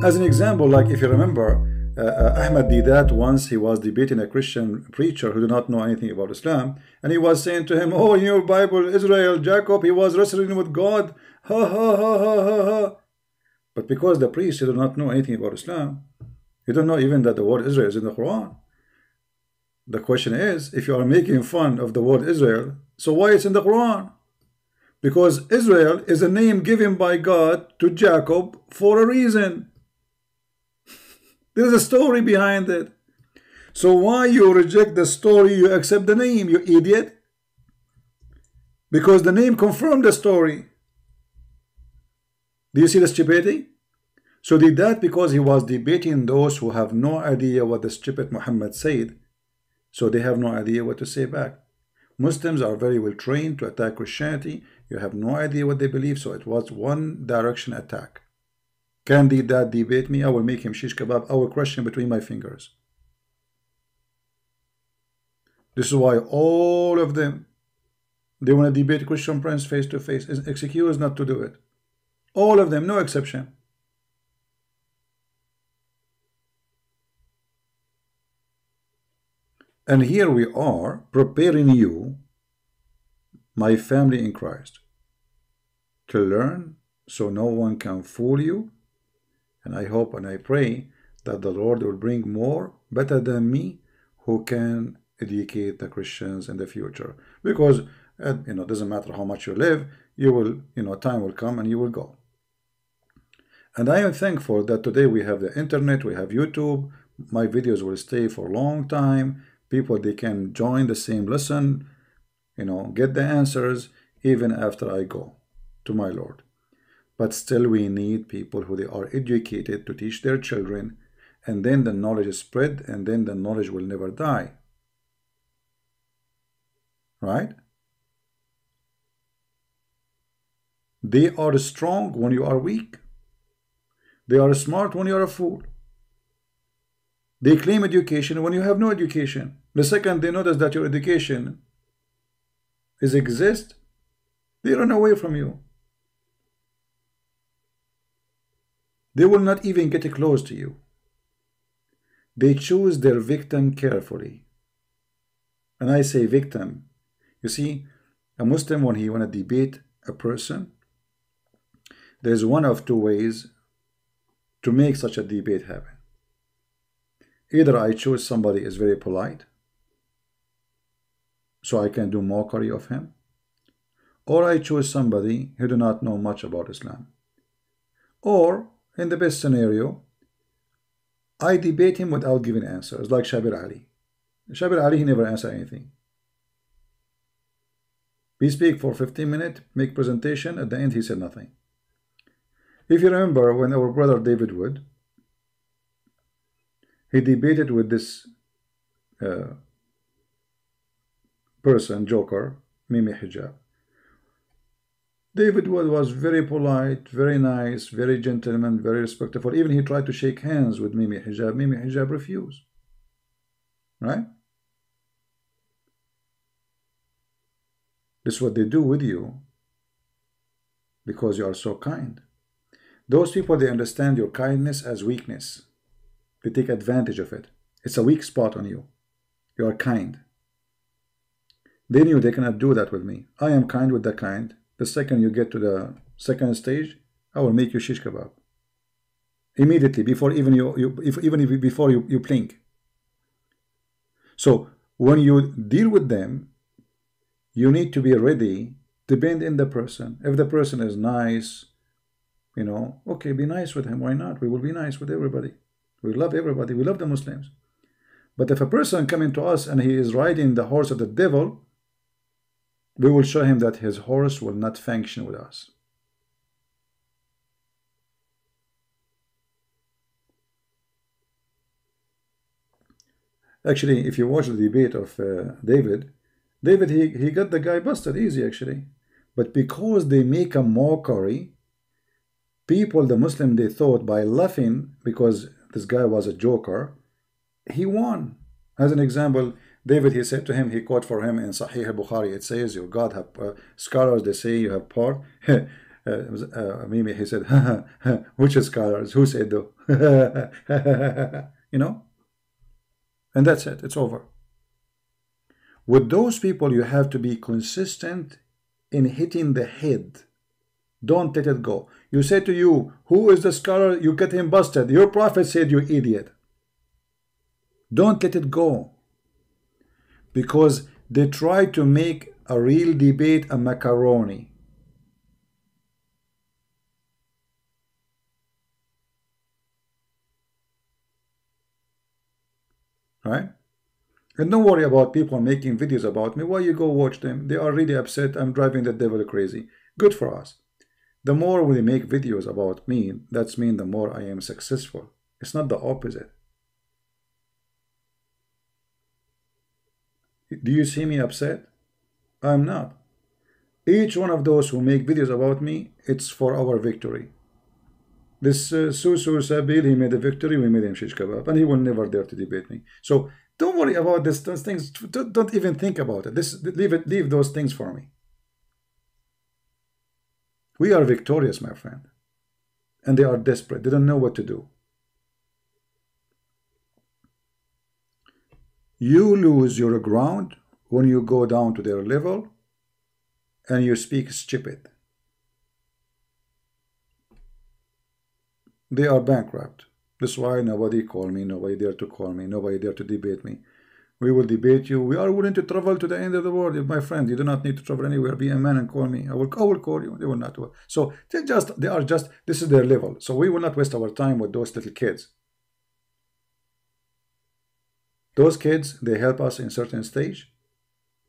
As an example, like if you remember, Ahmad did that once. He was debating a Christian preacher who did not know anything about Islam, and he was saying to him, "Oh, in your Bible, Israel, Jacob, he was wrestling with God, ha ha ha ha ha ha." But because the priest did not know anything about Islam, he don't know even that the word Israel is in the Quran. The question is, if you are making fun of the word Israel, so why it's in the Quran? Because Israel is a name given by God to Jacob for a reason. There's a story behind it. So why you reject the story, you accept the name, you idiot? Because the name confirmed the story. Do you see the stupidity? So did that because he was debating those who have no idea what the stupid Muhammad said. So they have no idea what to say back. Muslims are very well trained to attack Christianity. You have no idea what they believe, so it was one direction attack. Can that debate me? I will make him shish kebab. I will crush him between my fingers. This is why all of them, they want to debate Christian Prince face to face. Is excuse not to do it. All of them, no exception. And here we are preparing you, my family in Christ, to learn so no one can fool you. And I hope and I pray that the Lord will bring more better than me who can educate the Christians in the future. Because it doesn't matter how much you live, you will, time will come and you will go. And I am thankful that today we have the internet, we have YouTube. My videos will stay for a long time. People, they can join the same lesson, get the answers even after I go to my Lord. But still we need people who they are educated to teach their children, and then the knowledge is spread, and then the knowledge will never die. Right? They are strong when you are weak. They are smart when you are a fool. They claim education when you have no education. The second they notice that your education exists, they run away from you. They will not even get close to you. They choose their victim carefully. And I say victim. You see, a Muslim, when he want to debate a person, there's one of two ways to make such a debate happen. Either I choose somebody is very polite, so I can do mockery of him, or I choose somebody who do not know much about Islam. Or, in the best scenario, I debate him without giving answers, like Shabir Ali. Shabir Ali, he never answered anything. We speak for 15 minutes, make presentation, at the end he said nothing. If you remember when our brother David Wood, he debated with this person, Joker, Mimi Hijab. David Wood was very polite, very nice, very gentleman, very respectful. Even he tried to shake hands with Mimi Hijab. Mimi Hijab refused. Right? This is what they do with you because you are so kind. Those people, they understand your kindness as weakness. They take advantage of it. It's a weak spot on you. You are kind. They knew they cannot do that with me. I am kind with the kind. The second you get to the second stage, I will make you shish kebab. Immediately, before even before you blink. So when you deal with them, you need to be ready to bend in the person. If the person is nice, okay, be nice with him. Why not? We will be nice with everybody. We love everybody. We love the Muslims. But if a person coming to us and he is riding the horse of the devil, we will show him that his horse will not function with us. Actually, if you watch the debate of David, he got the guy busted easy actually. But because they make a mockery, people, the Muslim, they thought by laughing, because this guy was a joker, he won. As an example, David, he said to him, he quote for him in Sahih Bukhari, it says, your God have scholars, they say you have part. Mimi, he said, which scholars? Who said though? You know? And that's it. It's over. With those people, you have to be consistent in hitting the head. Don't let it go. You say to you, who is the scholar? You get him busted. Your prophet said, you idiot. Don't let it go. Because they try to make a real debate a macaroni. Right? And don't worry about people making videos about me. Why you go watch them? They are really upset. I'm driving the devil crazy. Good for us. The more we make videos about me, that's mean the more I am successful. It's not the opposite. Do you see me upset? I'm not. Each one of those who make videos about me, it's for our victory. This Susu Sabil, he made a victory, we made him shish kebab, and he will never dare to debate me. So don't worry about those things. Don't even think about it. Leave those things for me. We are victorious, my friend. And they are desperate. They don't know what to do. You lose your ground when you go down to their level and you speak stupid. They are bankrupt. That's why nobody call me, nobody dare to call me, nobody dare to debate me. We will debate you. We are willing to travel to the end of the world, my friend. You do not need to travel anywhere. Be a man and call me. I will call you. They will not. So they are just, this is their level. So we will not waste our time with those little kids. Those kids, they help us in certain stage,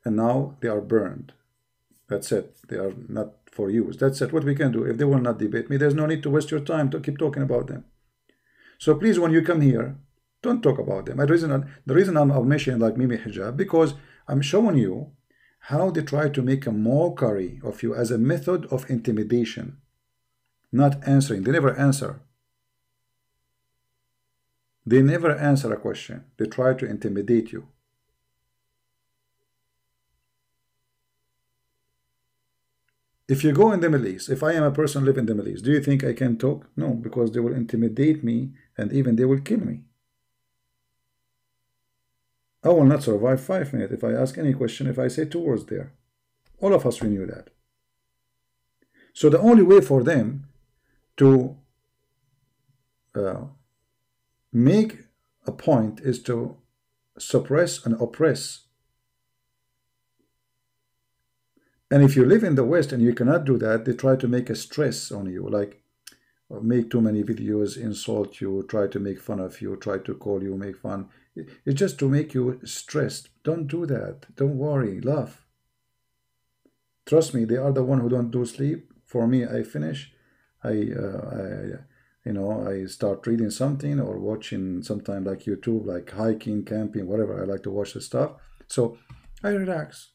and now they are burned. That's it. They are not for use. That's it. What we can do. If they will not debate me, there's no need to waste your time to keep talking about them. So please, when you come here, don't talk about them. The reason I'm mentioning like Mimi Hijab, because I'm showing you how they try to make a mockery of you as a method of intimidation. Not answering. They never answer. They never answer a question. They try to intimidate you. If you go in the Middle East, if I am a person live in the Middle East, do you think I can talk? No, because they will intimidate me and even they will kill me. I will not survive 5 minutes if I ask any question, if I say 2 words there. All of us, we knew that. So the only way for them to make a point is to suppress and oppress. And if you live in the West and you cannot do that, they try to make a stress on you, like make too many videos, insult you, try to make fun of you, try to call you, make fun. It's just to make you stressed. Don't do that. Don't worry. Laugh. Trust me, they are the one who don't do sleep. For me, I finish. I start reading something or watching sometime like YouTube, like hiking, camping, whatever. I like to watch the stuff. So I relax.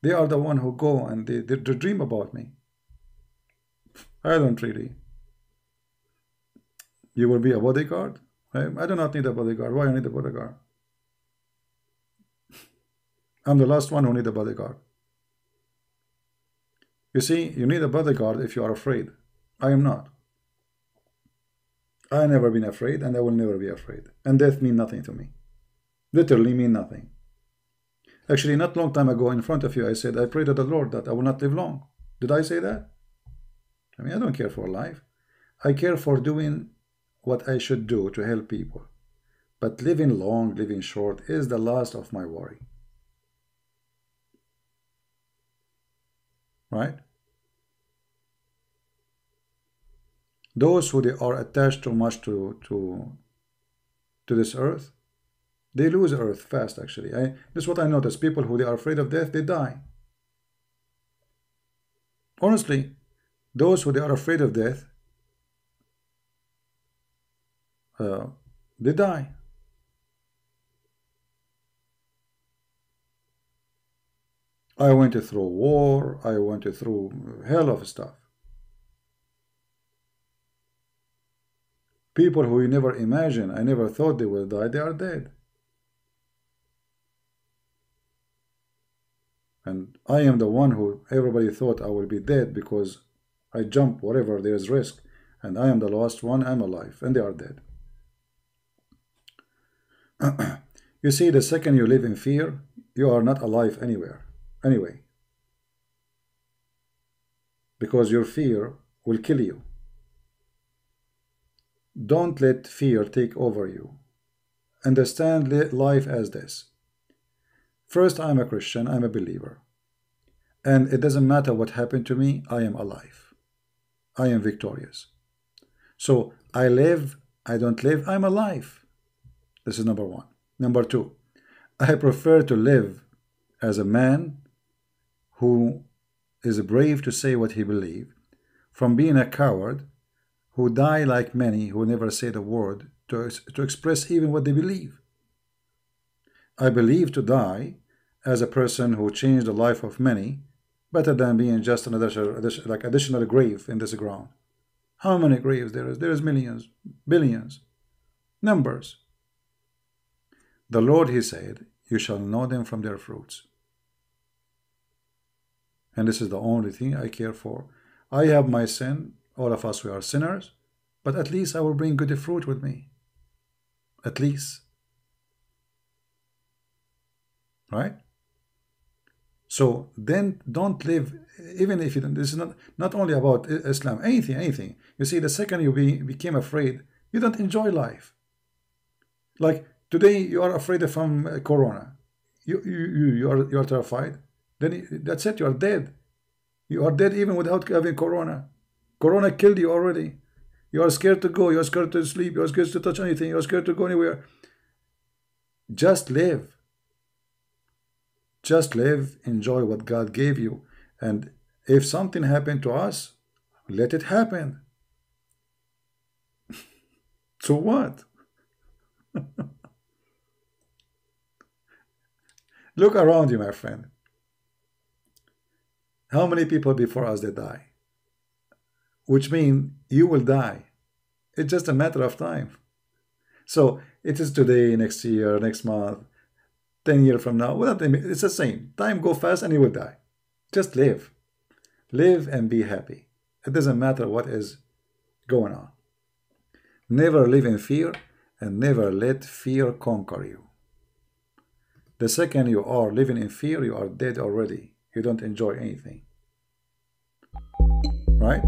They are the one who go and they dream about me. I don't really. You will be a bodyguard? I do not need a bodyguard. Why I need a bodyguard? I'm the last one who need a bodyguard. You see, you need a bodyguard if you are afraid. I am not. I have never been afraid and I will never be afraid. And death means nothing to me. Literally mean nothing. Actually, not long time ago in front of you, I said, I pray to the Lord that I will not live long. Did I say that? I mean, I don't care for life. I care for doing what I should do to help people. But living long, living short is the last of my worry. Right? Those who they are attached too much to this earth, they lose earth fast, actually. This is what I notice. People who they are afraid of death, they die. Honestly, those who they are afraid of death, they die. I went through war. I went through hell of stuff. People who you never imagine, I never thought they will die, they are dead. And I am the one who everybody thought I will be dead because I jump wherever there is risk, and I am the last one. I'm alive, and they are dead. You see, the second you live in fear, you are not alive anyway, because your fear will kill you. Don't let fear take over you. Understand life as this. First, I'm a Christian, I'm a believer. And it doesn't matter what happened to me, I am alive. I am victorious. So I live, I don't live, I'm alive. This is number one. Number two, I prefer to live as a man who is brave to say what he believes, from being a coward who die like many who never say the word to express even what they believe. I believe to die as a person who changed the life of many, better than being just another like additional grave in this ground. How many graves there is? There is millions, billions, numbers. The Lord, he said, you shall know them from their fruits. And this is the only thing I care for. I have my sin. All of us, we are sinners. But at least I will bring good fruit with me. At least. Right? So then don't live, even if you don't, this is not only about Islam, anything. You see, the second you became afraid, you don't enjoy life. Like today, you are afraid from Corona. You are terrified. Then that's it, you are dead. You are dead even without having Corona. Corona killed you already. You are scared to go, you are scared to sleep, you are scared to touch anything, you are scared to go anywhere. Just live. Just live, enjoy what God gave you. And if something happened to us, let it happen. So what? Look around you, my friend. How many people before us they die? Which means you will die. It's just a matter of time. So it is today, next year, next month, 10 years from now. Well, it's the same. Time go fast and you will die. Just live. Live and be happy. It doesn't matter what is going on. Never live in fear and never let fear conquer you. The second you are living in fear, you are dead already. You don't enjoy anything. Right?